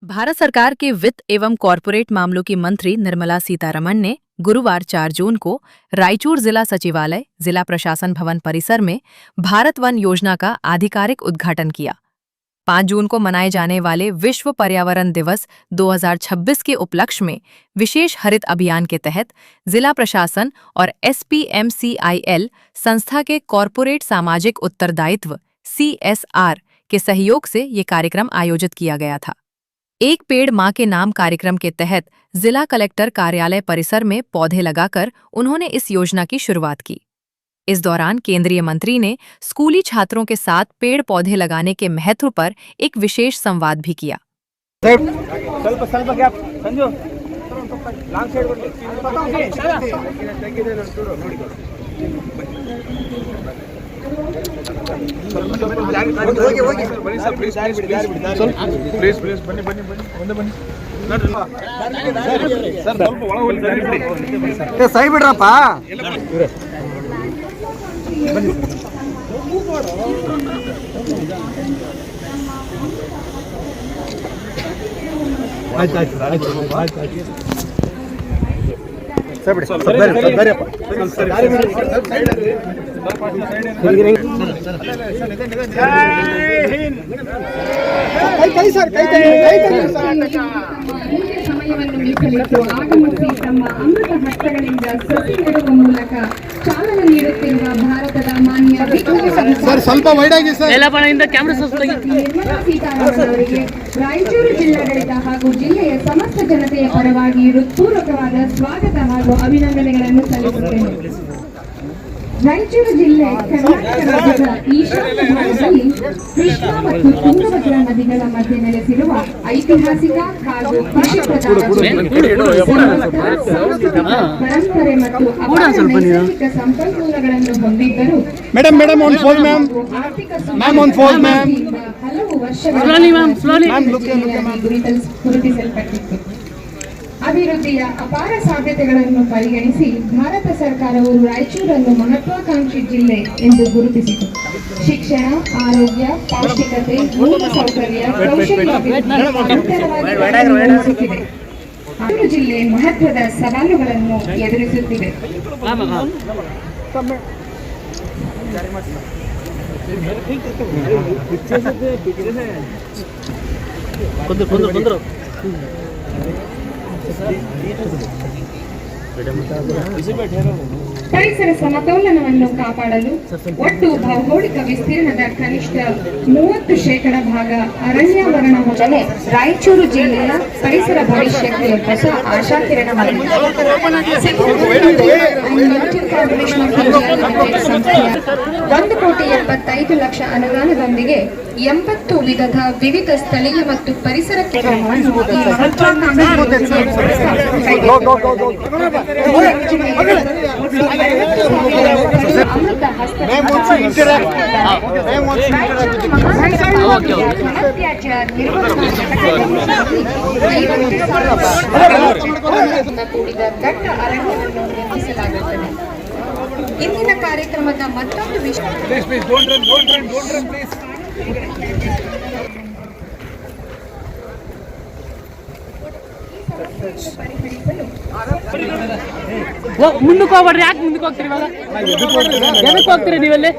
भारत सरकार के वित्त एवं कॉरपोरेट मामलों की मंत्री निर्मला सीतारमण ने गुरुवार 4 जून को रायचूर जिला सचिवालय जिला प्रशासन भवन परिसर में भारत वन योजना का आधिकारिक उद्घाटन किया। 5 जून को मनाए जाने वाले विश्व पर्यावरण दिवस 2026 के उपलक्ष्य में विशेष हरित अभियान के तहत जिला प्रशासन और SPMCIL संस्था के कॉरपोरेट सामाजिक उत्तरदायित्व CSR के सहयोग से ये कार्यक्रम आयोजित किया गया था। एक पेड़ मां के नाम कार्यक्रम के तहत जिला कलेक्टर कार्यालय परिसर में पौधे लगाकर उन्होंने इस योजना की शुरुआत की। इस दौरान केंद्रीय मंत्री ने स्कूली छात्रों के साथ पेड़ पौधे लगाने के महत्व पर एक विशेष संवाद भी किया। ಸೈ ಬಿಡ್ರಪ್ಪ ಸಮಯವನ್ನು ಮೀಸಲಿಟ್ಟು ಆಗಮಿಸಿ ತಮ್ಮ ಅಮೃತ ಹಸ್ತಗಳಿಂದ ಸಸಿ ನೆಡುವ ಮೂಲಕ ಚಾಲನೆ ನೀಡುತ್ತಿರುವ ಭಾರತದ ಮಾನ್ಯ ನಿರ್ಮಲಾ ಸೀತಾರಾಮನ್ ಅವರಿಗೆ ರಾಯಚೂರು ಜಿಲ್ಲಾಡಳಿತ ಹಾಗೂ ಜಿಲ್ಲೆಯ ಸಮಸ್ತ ಜನತೆಯ ಪರವಾಗಿ ಹೃತ್ಪೂರ್ವಕವಾದ ಸ್ವಾಗತ ಹಾಗೂ ಅಭಿನಂದನೆಗಳನ್ನು ಸಲ್ಲಿಸುತ್ತೇನೆ। ರಾಯಚೂರು ಜಿಲ್ಲೆ ಕರ್ನಾಟಕ ರಾಜ್ಯದ ಈಶಾನ್ಯ ಭಾಗದಲ್ಲಿ ಕೃಷ್ಣಾ ಮತ್ತು ತುಂಗಭದ್ರಾ ನದಿಗಳ ಮಧ್ಯೆ ನೆಲೆಸಿರುವ ಐತಿಹಾಸಿಕ ಹಾಗೂ ಕೃಷಿ ಪರಂಪರೆ ಮತ್ತು ನೈಸರ್ಗಿಕ ಸಂಪನ್ಮೂಲಗಳನ್ನು ಹೊಂದಿದ್ದರೂ ಆರ್ಥಿಕ ಹಲವು ವರ್ಷಗಳ ಗುರುತಿಸಲ್ಪಟ್ಟಿತ್ತು। ಅಭಿವೃದ್ಧಿಯ ಅಪಾರ ಸಾಧ್ಯತೆಗಳನ್ನು ಪರಿಗಣಿಸಿ ಭಾರತ ಸರ್ಕಾರವು ರಾಯಚೂರನ್ನು ಮಹತ್ವಾಕಾಂಕ್ಷಿ ಜಿಲ್ಲೆ ಎಂದು ಗುರುತಿಸಿತು। ಶಿಕ್ಷಣ, ಆರೋಗ್ಯ, ಪೌಷ್ಟಿಕತೆ, ಮೂಲಸೌಕರ್ಯ, ಕೌಶಲ್ಯಾಭಿವೃದ್ಧಿ ರಾಯಚೂರು ಜಿಲ್ಲೆ ಮಹತ್ವದ ಸವಾಲುಗಳನ್ನು ಎದುರಿಸುತ್ತಿದೆ। ಪರಿಸರ ಸಮತೋಲನವನ್ನು ಕಾಪಾಡಲು ಒಟ್ಟು ಭೌಗೋಳಿಕ ವಿಸ್ತೀರ್ಣದ ಕನಿಷ್ಠ 30% ಭಾಗ ಅರಣ್ಯಾವರಣ ಹೊಂದಲು ರಾಯಚೂರು ಜಿಲ್ಲೆಯ ಪರಿಸರ ಭವಿಷ್ಯಕ್ಕೆ ಹೊಸ ಆಶಾಕಿರಣವಾಗಿದೆ। 1,75,00,000 ಅನುದಾನದೊಂದಿಗೆ 80 ವಿಧದ ವಿವಿಧ ಸ್ಥಳೀಯ ಮತ್ತು ಪರಿಸರ ಅಮೃತ ಕೂಡಿದ ದಟ್ಟ ಅರಣ್ಯವನ್ನು ನಿರ್ಮಿಸಲಾಗುತ್ತದೆ। ಇಂದಿನ ಕಾರ್ಯಕ್ರಮದ ಮತ್ತೊಂದು ವಿಷಯ ಮುಂದಕ್ಕೆ ಹೋಗ್ಬೇಡ್ರಿ, ಯಾಕೆ ಮುಂದಕ್ಕೆ ಹೋಗ್ತೀರಿ? ಇವಾಗ ಎದಕ್ಕೆ ಹೋಗ್ತೀರಿ ನೀವಲ್ಲಿ?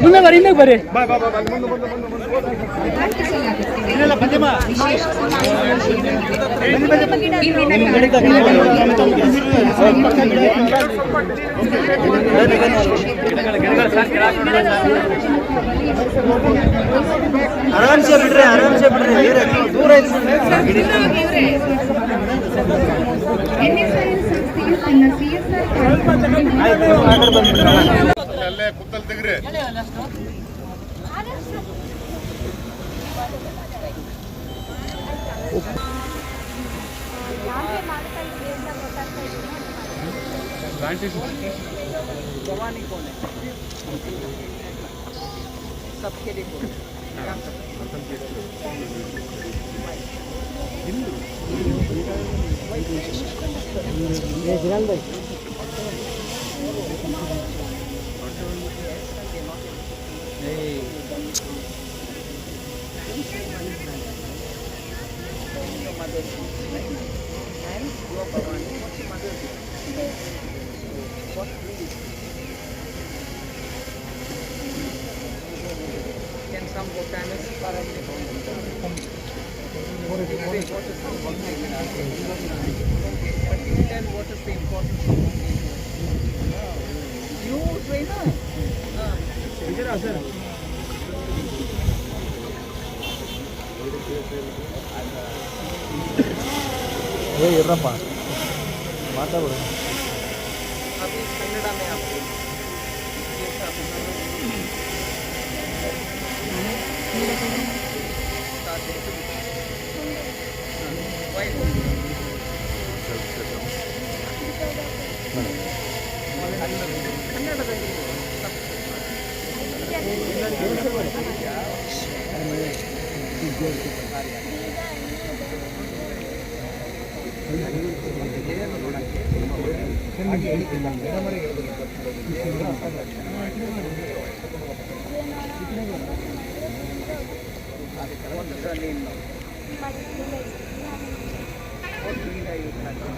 ಮುಂದೆ ಬರ್ರಿ, ಹಿಂದಕ್ಕೆ ಬರ್ರಿ। ಆರಾಮ್ಸೆ ಬಿಡ್ರಿ, ಆರಾಮ್ಸೆ ಬಿಡ್ರಿ, ದೂರ ಅಲ್ಲೇ ಕುತ್ತಲ್ ತೆಗ್ರಿ। mother's name? And your Bhavani. What's your mother's name? What breed? Can some botanists correctly what is the but you tell what is the importance of you trainer? ಇರ್ರಪ್ಪ ಮಾತಾಡು अभी कन्नड़ा में आपको ಕನ್ನಡದಲ್ಲಿ what is her name now? What breed are you planting?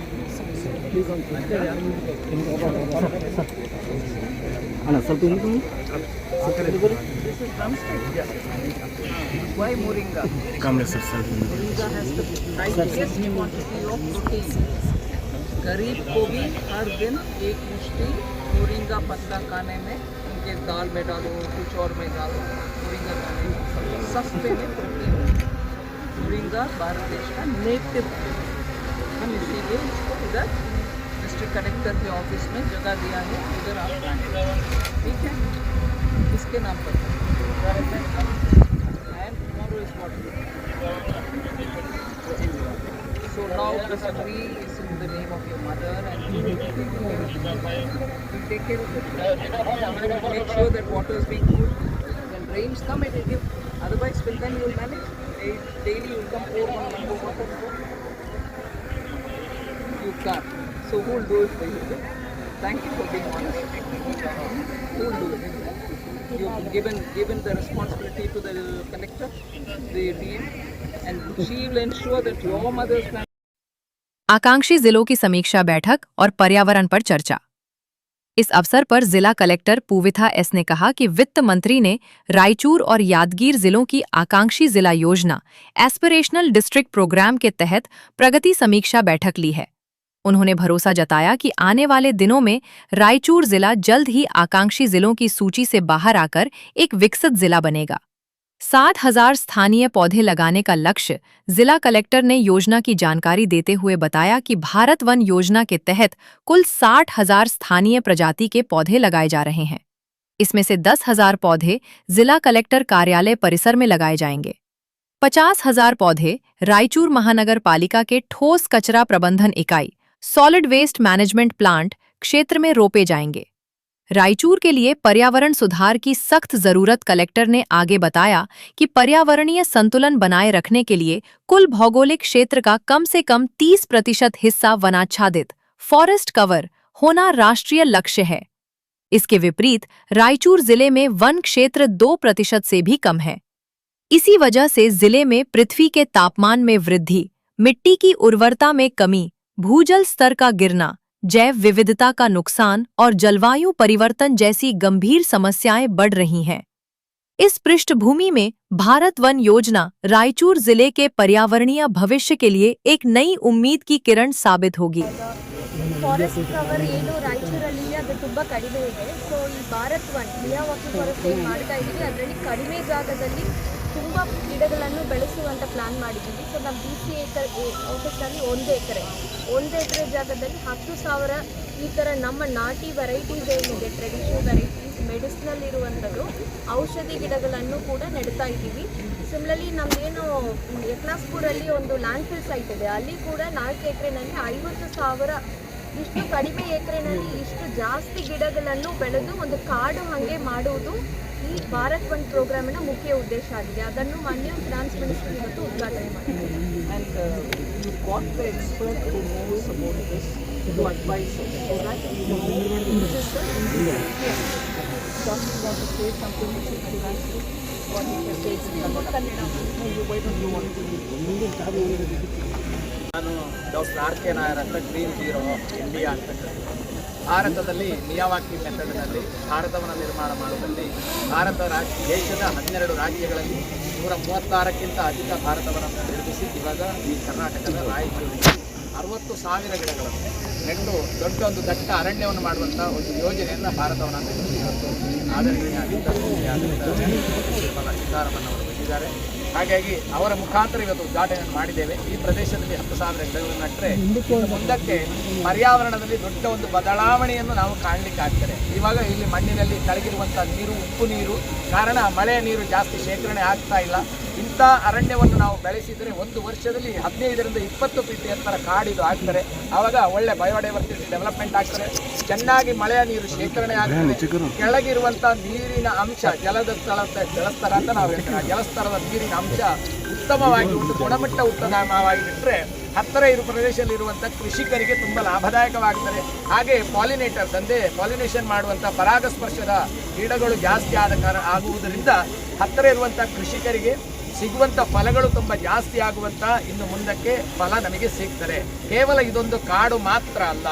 ಅಣ್ಣ ಸ್ವಲ್ಪ This is drumstick? Yes. Why moringa? Congress sir Moringa has the highest quantity of protein. गरीब को भी हर दिन एक मुश्ती मोरिंगा पत्ता खाने में उनके दाल में डालो कुछ और में डालो मोरिंगा खाने में सस्ते में प्रोटीन मोरिंगा भारत देश का नेटिव हम इसीलिए इसको इधर डिस्ट्रिक्ट कलेक्टर के ऑफिस में जगह दिया है उधर आप प्लांट ठीक है इसके नाम पर and tomorrow is what so now this tree is in the name of your mother and you will take care of it. Make sure that water is being good. When rains come, it will give. Otherwise, till then you will manage. Daily you will come pour water. You can't. So who will do it for you? Thank you for being honest. Who will do it? You have given the responsibility to the collector, the DM, and she will ensure that your mother's plan. आकांक्षी जिलों की समीक्षा बैठक और पर्यावरण पर चर्चा। इस अवसर पर जिला कलेक्टर पूविथा एस ने कहा कि वित्त मंत्री ने रायचूर और यादगीर जिलों की आकांक्षी जिला योजना एस्पिरेशनल डिस्ट्रिक्ट प्रोग्राम के तहत प्रगति समीक्षा बैठक ली है। उन्होंने भरोसा जताया कि आने वाले दिनों में रायचूर जिला जल्द ही आकांक्षी जिलों की सूची से बाहर आकर एक विकसित जिला बनेगा। 7,000 स्थानीय पौधे लगाने का लक्ष्य जिला कलेक्टर ने योजना की जानकारी देते हुए बताया कि भारत वन योजना के तहत कुल 60,000 स्थानीय प्रजाति के पौधे लगाए जा रहे हैं। इसमें से 10,000 पौधे जिला कलेक्टर कार्यालय परिसर में लगाए जाएंगे। 50,000 पौधे रायचूर महानगर पालिका के ठोस कचरा प्रबंधन इकाई सॉलिड वेस्ट मैनेजमेंट प्लांट क्षेत्र में रोपे जाएंगे। रायचूर के लिए पर्यावरण सुधार की सख्त जरूरत कलेक्टर ने आगे बताया कि पर्यावरणीय संतुलन बनाए रखने के लिए कुल भौगोलिक क्षेत्र का कम से कम 30% हिस्सा वनाच्छादित फॉरेस्ट कवर होना राष्ट्रीय लक्ष्य है। इसके विपरीत रायचूर जिले में वन क्षेत्र 2% से भी कम है। इसी वजह से जिले में पृथ्वी के तापमान में वृद्धि, मिट्टी की उर्वरता में कमी, भूजल स्तर का गिरना, जैव विविधता का नुकसान और जलवायु परिवर्तन जैसी गंभीर समस्याएं बढ़ रही हैं। इस पृष्ठभूमि में भारत वन योजना रायचूर जिले के पर्यावरणीय भविष्य के लिए एक नई उम्मीद की किरण साबित होगी। ಫಾರೆಸ್ಟ್ ಕವರ್ ಏನು ರಾಯಚೂರಲ್ಲಿ ಅದು ತುಂಬ ಕಡಿಮೆ ಇದೆ. ಸೊ ಈ ಭಾರತ್ ಒನ್ ಮಿಯಾವಾಕಿ ಫಾರೆಸ್ಟ್ ಏನು ಮಾಡ್ತಾ ಇದ್ದೀವಿ ಅದರಲ್ಲಿ ಕಡಿಮೆ ಜಾಗದಲ್ಲಿ ತುಂಬ ಗಿಡಗಳನ್ನು ಬೆಳೆಸುವಂಥ ಪ್ಲಾನ್ ಮಾಡಿದ್ದೀವಿ. ಸೊ ನಮ್ಮ BC ಆಫೀಸಲ್ಲಿ 1 ಎಕರೆ ಜಾಗದಲ್ಲಿ 10,000 ಈ ಥರ ನಮ್ಮ ನಾಟಿ ವೆರೈಟೀಸ್ ಏನಿದೆ ಟ್ರೆಡಿಷನಲ್ ವೆರೈಟೀಸ್ ಮೆಡಿಸಿನಲ್ ಇರುವಂಥದ್ದು ಔಷಧಿ ಗಿಡಗಳನ್ನು ಕೂಡ ನೆಡ್ತಾ ಇದ್ದೀವಿ. ಸಿಮ್ಲರ್ಲಿ ನಮ್ಮದೇನು ಯತ್ನಾಸ್ಪುರಲ್ಲಿ ಒಂದು ಲ್ಯಾಂಡ್ ಫಿಲ್ ಸೈಟ್ ಇದೆ, ಅಲ್ಲಿ ಕೂಡ 4 ಎಕರೆನಲ್ಲಿ 50,000 ಇಷ್ಟು ಕಡಿಮೆ ಎಕರೆನಲ್ಲಿ ಇಷ್ಟು ಜಾಸ್ತಿ ಗಿಡಗಳನ್ನು ಬೆಳೆದು ಒಂದು ಕಾಡು ಹಾಗೆ ಮಾಡುವುದು ಈ ಭಾರತ್ ಒನ್ ಪ್ರೋಗ್ರಾಮಿನ ಮುಖ್ಯ ಉದ್ದೇಶ ಆಗಿದೆ. ಅದನ್ನು ಮಾನ್ಯ ಫಿನಾನ್ಸ್ ಮಿನಿಸ್ಟರ್ ಇವತ್ತು ಉದ್ಘಾಟನೆ ಮಾಡಿದ್ದಾರೆ. What ನಾನು ಡಾಕ್ಟರ್ R.K. ನಾಯರ್ ಅಂತ ಗ್ರೀನ್ ಹೀರೋ ಆಫ್ ಇಂಡಿಯಾ ಅಂತ ಕರೀತಾರೆ. ಭಾರತದಲ್ಲಿ ಮಿಯಾವಾಕಿ ಮೆಥಡ್ನಲ್ಲಿ ಭಾರತವನ್ನು ನಿರ್ಮಾಣ ಮಾಡುವುದರಲ್ಲಿ ದೇಶದ 12 ರಾಜ್ಯಗಳಲ್ಲಿ 136ಕ್ಕಿಂತ ಅಧಿಕ ಭಾರತವನ್ನು ನಿರ್ಮಿಸಿ ಇವಾಗ ಈ ಕರ್ನಾಟಕದ ರಾಯಚೂರಿನಲ್ಲಿ 60,000 ಗಿಡಗಳನ್ನು ನೆಟ್ಟು ದೊಡ್ಡ ಒಂದು ದಟ್ಟ ಅರಣ್ಯವನ್ನು ಮಾಡುವಂಥ ಒಂದು ಯೋಜನೆಯನ್ನು ಭಾರತವನ್ನು ನಿರ್ಮಿಸಿರುವುದು ಆದರಣೀಯ ನಿರ್ಮಲಾ ಸೀತಾರಾಮನ್ ಅವರು ಬಂದಿದ್ದಾರೆ. ಹಾಗಾಗಿ ಅವರ ಮುಖಾಂತರ ಇವತ್ತು ಉದ್ಘಾಟನೆಯನ್ನು ಮಾಡಿದ್ದೇವೆ. ಈ ಪ್ರದೇಶದಲ್ಲಿ 10,000 ಗಿಡಗಳನ್ನು ನೆಟ್ಟರೆ ಮುಂದಕ್ಕೆ ಪರ್ಯಾವರಣದಲ್ಲಿ ದೊಡ್ಡ ಒಂದು ಬದಲಾವಣೆಯನ್ನು ನಾವು ಕಾಣಲಿಕ್ಕಾಗ್ತದೆ. ಇವಾಗ ಇಲ್ಲಿ ಮಣ್ಣಿನಲ್ಲಿ ತಳಗಿರುವಂಥ ನೀರು ಉಪ್ಪು ನೀರು ಕಾರಣ ಮಳೆಯ ನೀರು ಜಾಸ್ತಿ ಶೇಖರಣೆ ಆಗ್ತಾ ಇಲ್ಲ. ಇಂಥ ಅರಣ್ಯವನ್ನು ನಾವು ಬೆಳೆಸಿದರೆ ಒಂದು ವರ್ಷದಲ್ಲಿ 15ರಿಂದ 20 ಫೀಟ್ ಎತ್ತರ ಕಾಡಿದು ಆಗ್ತಾರೆ. ಆವಾಗ ಒಳ್ಳೆ ಬಯೋಡೈವರ್ಸಿಟಿ ಡೆವಲಪ್ಮೆಂಟ್ ಆಗ್ತಾರೆ. ಚೆನ್ನಾಗಿ ಮಳೆಯ ನೀರು ಶೇಖರಣೆ ಆಗ್ತದೆ. ಕೆಳಗಿರುವಂಥ ನೀರಿನ ಅಂಶ ಜಲಸ್ತರ ಅಂತ ನಾವು ಹೇಳ್ತೇವೆ. ಜಲಸ್ತರದ ನೀರಿನ ಅಂಶ ಉತ್ತಮವಾಗಿ ಒಂದು ಗುಣಮಟ್ಟ ಉತ್ತಮವಾಗಿ ಬಿಟ್ಟರೆ ಹತ್ತಿರ ಇರುವ ಪ್ರದೇಶದಲ್ಲಿರುವಂಥ ಕೃಷಿಕರಿಗೆ ತುಂಬ ಲಾಭದಾಯಕವಾಗ್ತದೆ. ಹಾಗೆ ಪಾಲಿನೇಟರ್ಸ್ ಅಂದರೆ ಪಾಲಿನೇಷನ್ ಮಾಡುವಂಥ ಪರಾಗಸ್ಪರ್ಶದ ಗಿಡಗಳು ಜಾಸ್ತಿ ಆಗುವುದರಿಂದ ಹತ್ತಿರ ಇರುವಂಥ ಕೃಷಿಕರಿಗೆ ಸಿಗುವಂಥ ಫಲಗಳು ತುಂಬ ಜಾಸ್ತಿ ಆಗುವಂಥ ಇನ್ನು ಮುಂದಕ್ಕೆ ಫಲ ನಮಗೆ ಸಿಗ್ತದೆ. ಕೇವಲ ಇದೊಂದು ಕಾಡು ಮಾತ್ರ ಅಲ್ಲ,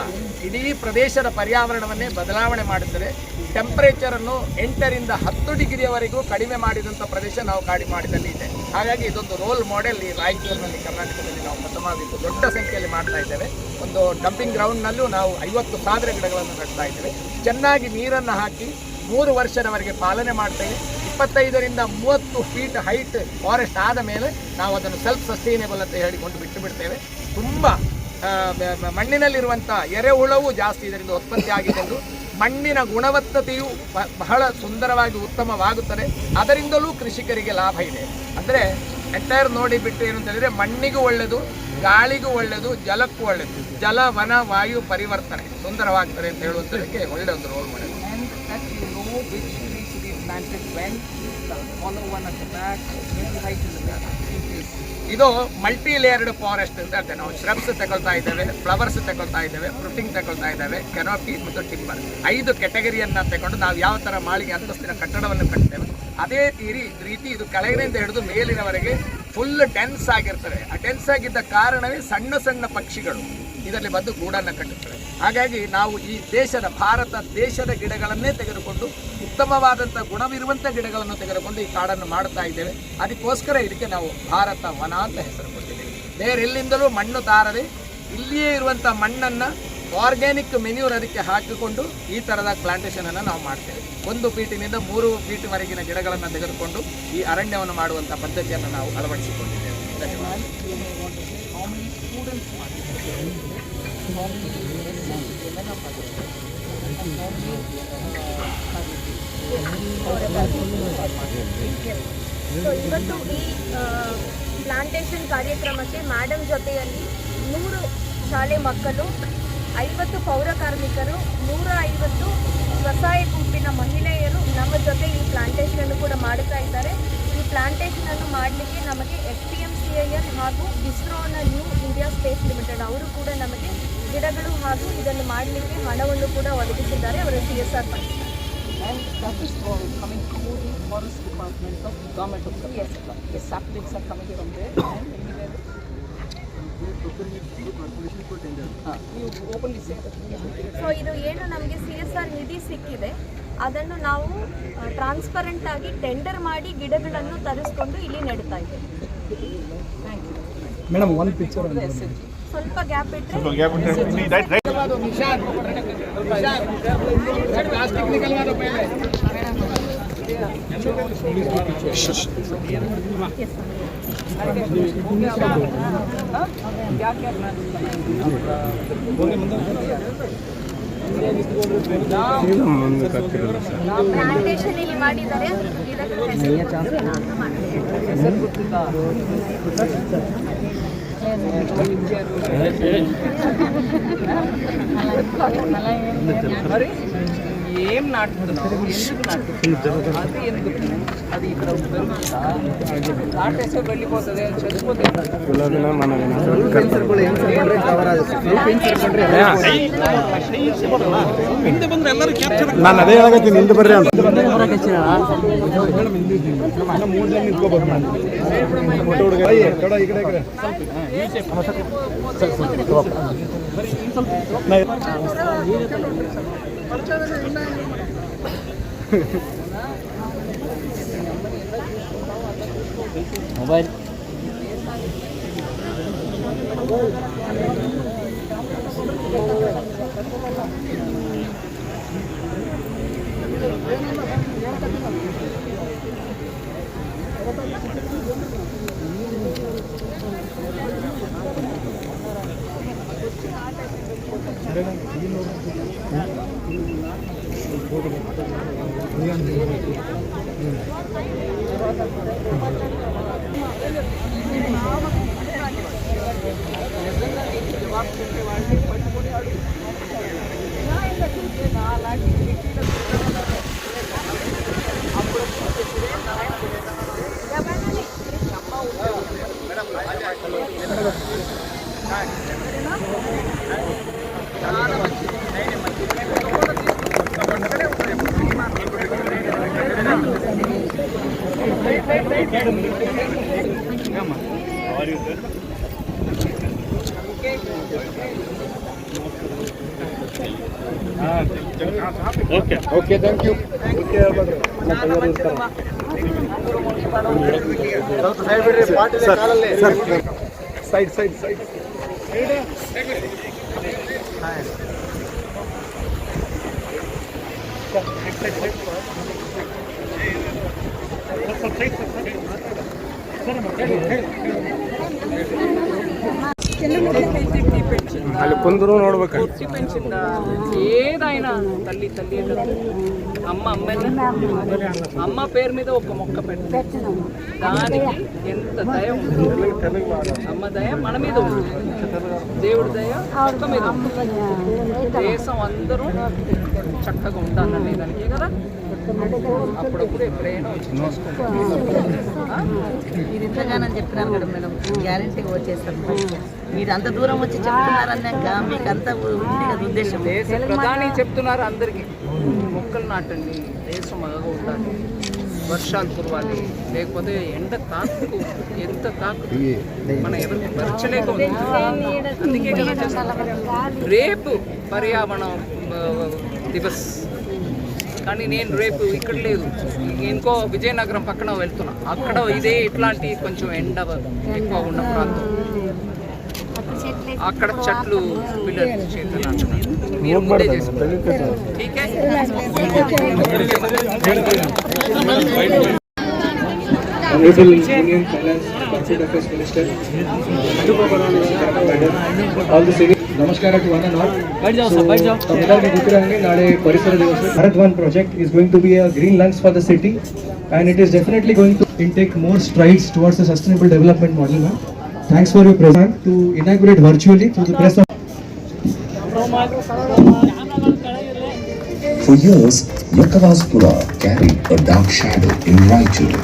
ಇಡೀ ಪ್ರದೇಶದ ಪರ್ಯಾವರಣವನ್ನೇ ಬದಲಾವಣೆ ಮಾಡುತ್ತದೆ. ಟೆಂಪರೇಚರನ್ನು 8ರಿಂದ 10 ಡಿಗ್ರಿಯವರೆಗೂ ಕಡಿಮೆ ಮಾಡಿದಂಥ ಪ್ರದೇಶ ನಾವು ಕಾಡಿ ಮಾಡಿದಲ್ಲಿ ಇದೆ. ಹಾಗಾಗಿ ಇದೊಂದು ರೋಲ್ ಮಾಡೆಲ್ ಈ ರಾಯಚೂರಿನಲ್ಲಿ ಕರ್ನಾಟಕದಲ್ಲಿ ನಾವು ಪ್ರಥಮವಾಗಿದ್ದು ದೊಡ್ಡ ಸಂಖ್ಯೆಯಲ್ಲಿ ಮಾಡ್ತಾ ಇದ್ದೇವೆ. ಒಂದು ಡಂಪಿಂಗ್ ಗ್ರೌಂಡ್ನಲ್ಲೂ ನಾವು 50,000 ಗಿಡಗಳನ್ನು ನೆಡ್ತಾ ಇದ್ದೇವೆ. ಚೆನ್ನಾಗಿ ನೀರನ್ನು ಹಾಕಿ 3 ವರ್ಷದವರೆಗೆ ಪಾಲನೆ ಮಾಡ್ತೇವೆ. 25ರಿಂದ 30 ಫೀಟ್ ಹೈಟ್ ಫಾರೆಸ್ಟ್ ಆದ ಮೇಲೆ ನಾವು ಅದನ್ನು ಸೆಲ್ಫ್ ಸಸ್ಟೈನೇಬಲ್ ಅಂತ ಹೇಳಿಕೊಂಡು ಬಿಟ್ಟು ಬಿಡ್ತೇವೆ. ತುಂಬ ಮಣ್ಣಿನಲ್ಲಿರುವಂಥ ಎರೆಹುಳವು ಜಾಸ್ತಿ ಇದರಿಂದ ಉತ್ಪತ್ತಿ ಆಗಿಕೊಂಡು ಮಣ್ಣಿನ ಗುಣವತ್ತತೆಯು ಬಹಳ ಸುಂದರವಾಗಿ ಉತ್ತಮವಾಗುತ್ತದೆ. ಅದರಿಂದಲೂ ಕೃಷಿಕರಿಗೆ ಲಾಭ ಇದೆ. ಅಂದರೆ ಎಂಟೈರ್ ನೋಡಿ ಬಿಟ್ಟು ಏನು ಅಂತ ಹೇಳಿದರೆ ಮಣ್ಣಿಗೂ ಒಳ್ಳೆಯದು, ಗಾಳಿಗೂ ಒಳ್ಳೆಯದು, ಜಲಕ್ಕೂ ಒಳ್ಳೆಯದು. ಜಲ ವನ ವಾಯು ಪರಿವರ್ತನೆ ಸುಂದರವಾಗ್ತದೆ ಅಂತ ಹೇಳುವುದಕ್ಕೆ ಒಳ್ಳೆಯ ಒಂದು ರೋಲ್ ಮಾಡೆಲ್. ಇದು ಮಲ್ಟಿ ಲೇಯರ್ಡ್ ಫಾರೆಸ್ಟ್ ಅಂತ ಹೇಳ್ತೇವೆ. ನಾವು ಶ್ರಬ್ಸ್ ತಗೊಳ್ತಾ ಇದ್ದೇವೆ, ಫ್ಲವರ್ಸ್ ತಗೊಳ್ತಾ ಇದ್ದೇವೆ, ಫ್ರೂಟಿಂಗ್ ತಗೊಳ್ತಾ ಇದ್ದೇವೆ, ಕೆನೋಪಿ ಮತ್ತು ಟಿಂಬರ್ 5 ಕೆಟಗರಿಯನ್ನು ತಗೊಂಡು ನಾವು ಯಾವ ಥರ ಮಾಳಿಗೆ ಅಂತಸ್ತಿನ ಕಟ್ಟಡವನ್ನು ಕಟ್ತೇವೆ ಅದೇ ರೀತಿ ಇದು ಕೆಳಗಿನಿಂದ ಹಿಡಿದು ಮೇಲಿನವರೆಗೆ ಫುಲ್ ಡೆನ್ಸ್ ಆಗಿರ್ತದೆ. ಆ ಡೆನ್ಸ್ ಆಗಿದ್ದ ಕಾರಣವೇ ಸಣ್ಣ ಸಣ್ಣ ಪಕ್ಷಿಗಳು ಇದರಲ್ಲಿ ಬಂದು ಗೂಡನ್ನು ಕಟ್ಟುತ್ತವೆ. ಹಾಗಾಗಿ ನಾವು ಈ ಭಾರತ ದೇಶದ ಗಿಡಗಳನ್ನೇ ತೆಗೆದುಕೊಂಡು ಉತ್ತಮವಾದಂಥ ಗುಣವಿರುವಂಥ ಗಿಡಗಳನ್ನು ತೆಗೆದುಕೊಂಡು ಈ ಕಾಡನ್ನು ಮಾಡುತ್ತಾ ಇದ್ದೇವೆ. ಅದಕ್ಕೋಸ್ಕರ ಇದಕ್ಕೆ ನಾವು ಭಾರತ ವನ ಅಂತ ಹೆಸರು ಕೊಟ್ಟಿದ್ದೇವೆ. ಬೇರೆಲ್ಲಿಂದಲೂ ಮಣ್ಣು ತಾರದೆ ಇಲ್ಲಿಯೇ ಇರುವಂಥ ಮಣ್ಣನ್ನು ಆರ್ಗ್ಯಾನಿಕ್ ಮೆನ್ಯೂರ್ ಅದಕ್ಕೆ ಹಾಕಿಕೊಂಡು ಈ ಥರದ ಪ್ಲಾಂಟೇಷನನ್ನು ನಾವು ಮಾಡ್ತೇವೆ. 1 ಫೀಟಿನಿಂದ 3 ಫೀಟ್ವರೆಗಿನ ಗಿಡಗಳನ್ನು ತೆಗೆದುಕೊಂಡು ಈ ಅರಣ್ಯವನ್ನು ಮಾಡುವಂಥ ಪದ್ಧತಿಯನ್ನು ನಾವು ಅಳವಡಿಸಿಕೊಂಡಿದ್ದೇವೆ. ಧನ್ಯವಾದ. ಸೊ ಇವತ್ತು ಈ ಪ್ಲಾಂಟೇಶನ್ ಕಾರ್ಯಕ್ರಮಕ್ಕೆ ಮೇಡಮ್ ಜೊತೆಯಲ್ಲಿ 100 ಶಾಲೆ ಮಕ್ಕಳು, 50 ಪೌರ ಕಾರ್ಮಿಕರು, 150 ಸ್ವಸಹಾಯ ಗುಂಪಿನ ಮಹಿಳೆಯರು ನಮ್ಮ ಜೊತೆ ಈ ಪ್ಲಾಂಟೇಶನ್ ಕೂಡ ಮಾಡುತ್ತಾ ಇದ್ದಾರೆ. ಈ ಪ್ಲಾಂಟೇಶನ್ ಮಾಡಲಿಕ್ಕೆ ನಮಗೆ FPMCIL ಹಾಗೂ ಇಸ್ರೋನ ನ್ಯೂ ಇಂಡಿಯಾ ಸ್ಪೇಸ್ ಲಿಮಿಟೆಡ್ ಅವರು ಕೂಡ ನಮಗೆ ಗಿಡಗಳು ಹಾಗೂ ಇದನ್ನು ಮಾಡಲಿಕ್ಕೆ ಹಣವನ್ನು ಕೂಡ ಒದಗಿಸಿದ್ದಾರೆ ಅವರ CSR fund. And that is all coming through the forest department of government of Karnataka. The saplings are coming from there and you openly say that. So ಇದು ಏನು ನಮಗೆ CSR ನಿಧಿ ಸಿಕ್ಕಿದೆ ಅದನ್ನು ನಾವು ಟ್ರಾನ್ಸ್ಪರೆಂಟ್ ಆಗಿ ಟೆಂಡರ್ ಮಾಡಿ ಗಿಡಗಳನ್ನು ತರಿಸ್ಕೊಂಡು ಇಲ್ಲಿ ನೆಡ್ತಾ ಇದ್ದೇವೆ. ಮೇಡಮ್ ಒಂದು ಪಿಕ್ಚರ್ ಸ್ವಲ್ಪ ಗ್ಯಾಪ್ ಇಟ್ಟರೆ प्लास्टिक निकलवा दो पहले. क्या क्या ಪ್ಲಾಂಟೇಶನ್ ಇಲ್ಲಿ ಮಾಡಿದ್ದಾರೆ. ಹೆಸರು ಗೊತ್ತಿಲ್ಲ. ఏం నాటుతున్నావు, ఎందుకు నాటుతున్నావు, అది ఎందుకు, అది ఇక్కడ పెరుగుతుందా, నాటేస్తే వెళ్ళిపోతుంది, అది చచ్చిపోతే ನಾನು ಅದೇ ಹೇಳಕತ್ತೀನಿ ಹಿಂದೆ ಬರ್ರಿ ಅಂತ mobile okay thank you side ಬಿಡ್ರಿ ಸೈಡ್ ಸೈಡ್ ಸೈಡ್ ಅಲ್ಲಿ ಕುಂದ್ರು ನೋಡ್ಬೇಕು పూర్తి పెంచిందా, ఏదైనా తల్లి తల్లి అమ్మ అమ్మ పేరు మీద ఒక మొక్క పెట్టు, దానికి ఎంత దయ ఉంటుంది, అమ్మ దయ మన మీద ఉంటుంది, దేవుడి దయ మొక్క మీద ఉంటుంది, దేశం అందరూ చక్కగా ఉండాలనే దానికి కదా. అప్పుడప్పుడు ఎప్పుడైనా వచ్చి చూసుకుంటాం. మీరు ఇంతగానని చెప్పినాను కదా మేడం, గ్యారెంటీగా వచ్చేస్తాను. మీరు అంత దూరం వచ్చి చెప్తున్నారన్నాక మీకు అంత ఉంది కదా ఉద్దేశం. దేశ ప్రధాని చెప్తున్నారు అందరికీ, మొక్కలు నాటండి, దేశం బాగా ఉండాలి, వర్షాలు కురవాలి, లేకపోతే ఎండ తాకు ఎంత తాకు మన ఎవరికి భరించలేక ఉంది. అందుకే కదా చేస్తున్నాం. రేపు పర్యావరణ దివస్, కానీ నేను రేపు ఇక్కడ లేదు, ఇంకో విజయనగరం పక్కన వెళ్తున్నా, అక్కడ ఇదే ఇట్లాంటి కొంచెం ఎండ ఎక్కువ ఉన్న ప్రాంతం, అక్కడ చెట్లు పిల్లలు చేతున్నారు, మీరు ముందే చేసుకోండి. ఠీకే Honorable Union Finance Corporate Affairs Minister, all the senior, namaskar to one and all. Tamil Nadu में दिख रहे हैं नाड़े परिसर दिवस में Bharat One project is going to be a green lungs for the city, and it is definitely going to take more strides towards the sustainable development model. Ma'am, thanks for your presence to inaugurate virtually through the press of. For years, Yakavaspura carried a dark shadow in Raichur.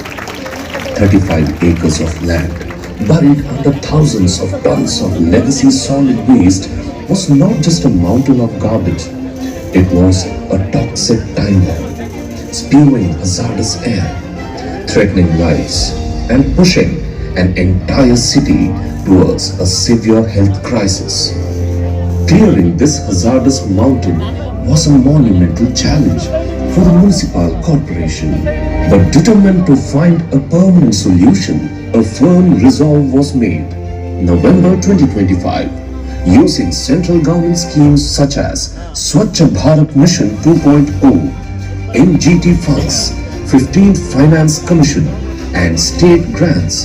35 acres of land, buried under thousands of tons of legacy solid waste, was not just a mountain of garbage. It was a toxic time bomb, spewing hazardous air, threatening lives, and pushing an entire city towards a severe health crisis. Clearing this hazardous mountain was a monumental challenge for the municipal corporation, but determined to find a permanent solution, a firm resolve was made. November 2025, using central government schemes such as Swachh Bharat Mission 2.0, NGT funds, 15th Finance Commission, and state grants,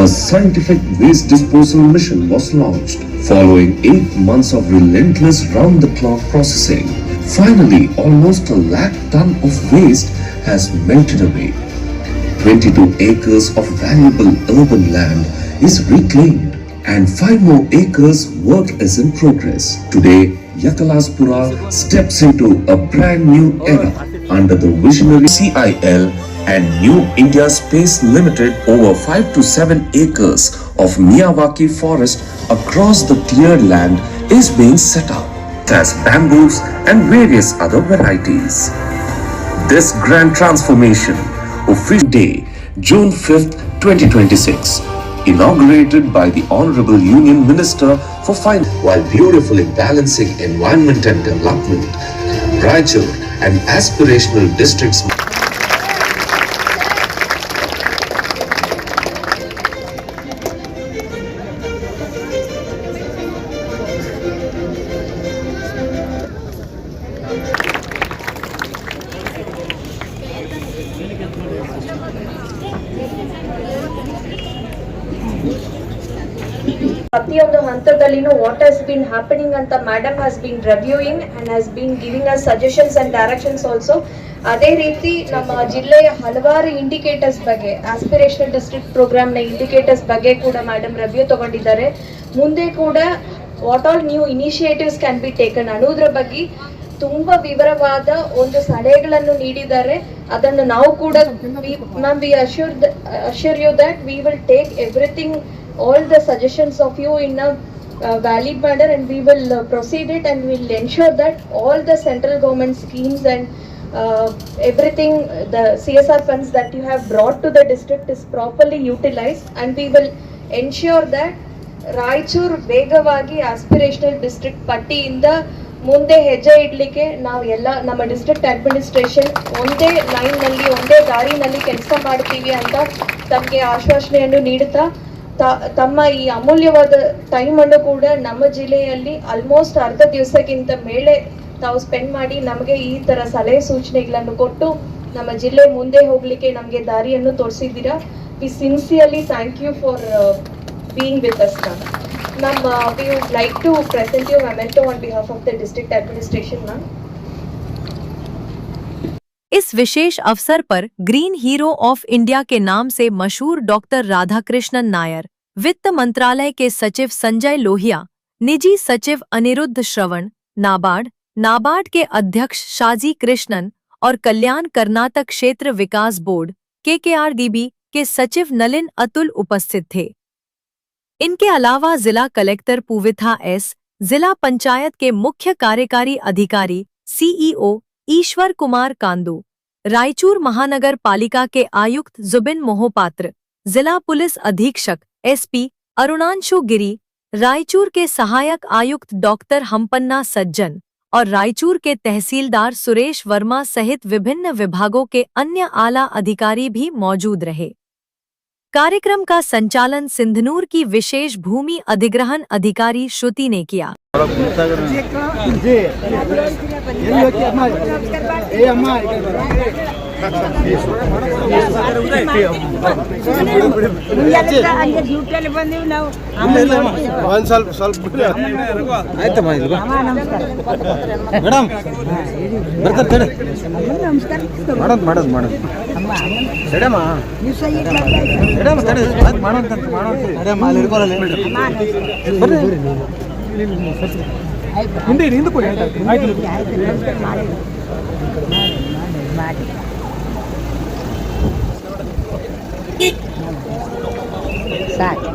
a scientific waste disposal mission was launched. Following 8 months of relentless round-the-clock processing, finally almost 1 lakh ton of waste has melted away. 22 acres of valuable urban land is reclaimed, and 5 more acres work is in progress. Today, Yakalaspura steps into a brand new era under the visionary CIL and New India Space Limited. Over 5 to 7 acres of Miyawaki forest across the cleared land is being set up as bamboos and various other varieties. This grand transformation official day, June 5th, 2026, inaugurated by the Honorable Union Minister for Finance, while beautifully balancing environment and development. Raichur and aspirational districts. ಪ್ರತಿಯೊಂದು ಹಂತದಲ್ಲಿನೂ what has been happening ಅಂತ madam has been reviewing and has been giving us suggestions and directions also. ಅದೇ ರೀತಿ ನಮ್ಮ ಜಿಲ್ಲೆಯ ಹಲವಾರು indicators ಬಗ್ಗೆ, aspirational district ಪ್ರೋಗ್ರಾಮ್ನ indicators ಬಗ್ಗೆ ಕೂಡ ಮೇಡಮ್ ರಿವ್ಯೂ ತಗೊಂಡಿದ್ದಾರೆ. ಮುಂದೆ ಕೂಡ what all new initiatives can be taken ಅನ್ನೋದ್ರ ಬಗ್ಗೆ ತುಂಬಾ ವಿವರವಾದ ಒಂದು ಸಲಹೆಗಳನ್ನು ನೀಡಿದ್ದಾರೆ. ಅದನ್ನು ನಾವು ಕೂಡ ma'am we assure you that we will take everything, all the suggestions of you in a valid manner, and we will proceed it, and we will ensure that all the central government schemes and everything, the CSR funds that you have brought to the district is properly utilized, and we will ensure that Raichur ವೇಗವಾಗಿ aspirational district ಪಟ್ಟಿಯಿಂದ ಮುಂದೆ ಹೆಜ್ಜೆ ಇಡ್ಲಿಕ್ಕೆ ನಾವು ಎಲ್ಲ ನಮ್ಮ district administration ಒಂದೇ ಲೈನ್ನಲ್ಲಿ ಒಂದೇ ದಾರಿನಲ್ಲಿ ಕೆಲಸ ಮಾಡ್ತೀವಿ ಅಂತ ತಮಗೆ ಆಶ್ವಾಸನೆಯನ್ನು ನೀಡುತ್ತಾ ತಮ್ಮ ಈ ಅಮೂಲ್ಯವಾದ ಟೈಮ್ ಅನ್ನು ಕೂಡ ನಮ್ಮ ಜಿಲ್ಲೆಯಲ್ಲಿ ಆಲ್ಮೋಸ್ಟ್ ಅರ್ಧ ದಿವಸಕ್ಕಿಂತ ಮೇಲೆ ತಾವು ಸ್ಪೆಂಡ್ ಮಾಡಿ ನಮಗೆ ಈ ತರ ಸಲಹೆ ಸೂಚನೆಗಳನ್ನು ಕೊಟ್ಟು ನಮ್ಮ ಜಿಲ್ಲೆ ಮುಂದೆ ಹೋಗ್ಲಿಕ್ಕೆ ನಮಗೆ ದಾರಿಯನ್ನು ತೋರಿಸಿದ್ದೀರಾ. We sincerely thank you for being with us. Ma'am, we would like to present you memento on behalf of the district administration. Ma'am, इस विशेष अवसर पर ग्रीन हीरो ऑफ इंडिया के नाम से मशहूर डॉक्टर राधाकृष्णन नायर, वित्त मंत्रालय के सचिव संजय लोहिया, निजी सचिव अनिरुद्ध श्रवण, नाबार्ड के अध्यक्ष शाजी कृष्णन और कल्याण कर्नाटक क्षेत्र विकास बोर्ड KKRDB के सचिव नलिन अतुल उपस्थित थे. इनके अलावा जिला कलेक्टर पूविथा S, जिला पंचायत के मुख्य कार्यकारी अधिकारी CEO ईश्वर कुमार कांदू, रायचूर महानगर पालिका के आयुक्त जुबिन मोहपात्र, जिला पुलिस अधीक्षक SP अरुणांशु गिरी, रायचूर के सहायक आयुक्त डॉक्टर हम्पन्ना सज्जन और रायचूर के तहसीलदार सुरेश वर्मा सहित विभिन्न विभागों के अन्य आला अधिकारी भी मौजूद रहे. कार्यक्रम का संचालन सिंधनूर की विशेष भूमि अधिग्रहण अधिकारी श्रुति ने किया. ಸಾಕು